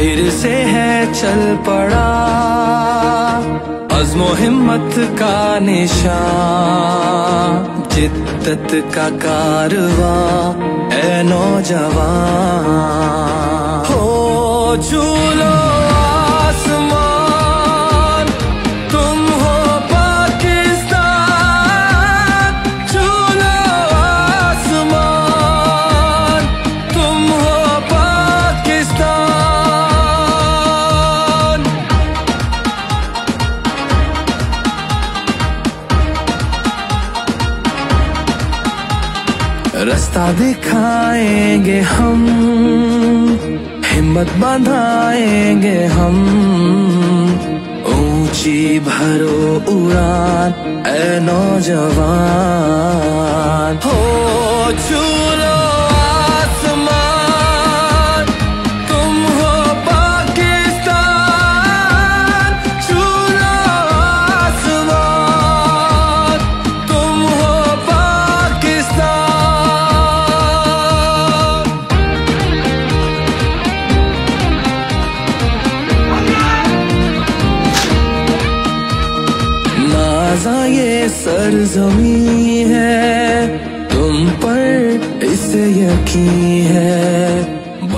फिर से है चल पड़ा अज़्म हिम्मत का निशान, जिद्दत का कारवां ऐ नौजवान। हो झूलो आसमान, तुम हो पाकिस्तान, झूलो आसमान, तुम हो पाकिस्तान। रास्ता दिखाएंगे हम, हिम्मत बंधाएंगे हम, ऊंची भरो उड़ान ऐ नौजवान। हो झूलो आसमान, तुम हो पाकिस्तान, झूलो आसमान, तुम हो पाकिस्तान। ये सरजमी है, तुम पर इसे यकीन है।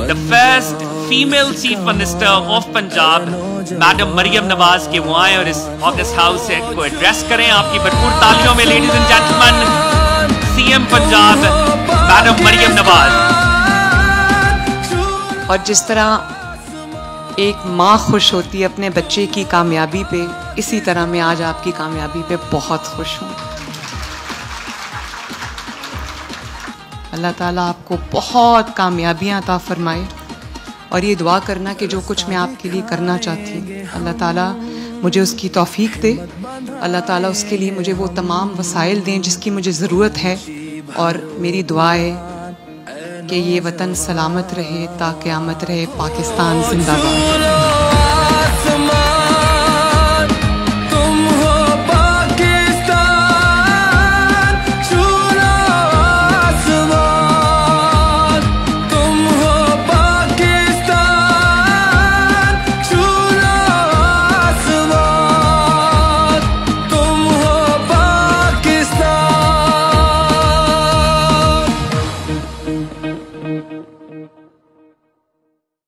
The first female chief minister of Punjab, madam Maryam Nawaz के वो आए और इस ऑगस्ट हाउस को एड्रेस करें। आपकी भरपूर तालियों में ladies and gentleman, CM Punjab madam Maryam Nawaz. और जिस तरह एक माँ खुश होती है अपने बच्चे की कामयाबी पे, इसी तरह मैं आज आपकी कामयाबी पे बहुत खुश हूँ। अल्लाह ताला आपको बहुत कामयाबियाँ अता फरमाए और ये दुआ करना कि जो कुछ मैं आपके लिए करना चाहती हूँ अल्लाह ताला मुझे उसकी तौफीक दे। अल्लाह ताला उसके लिए मुझे वो तमाम वसाइल दें जिसकी मुझे ज़रूरत है। और मेरी दुआ है कि ये वतन सलामत रहे, ता क़यामत रहे, पाकिस्तान जिंदाबाद।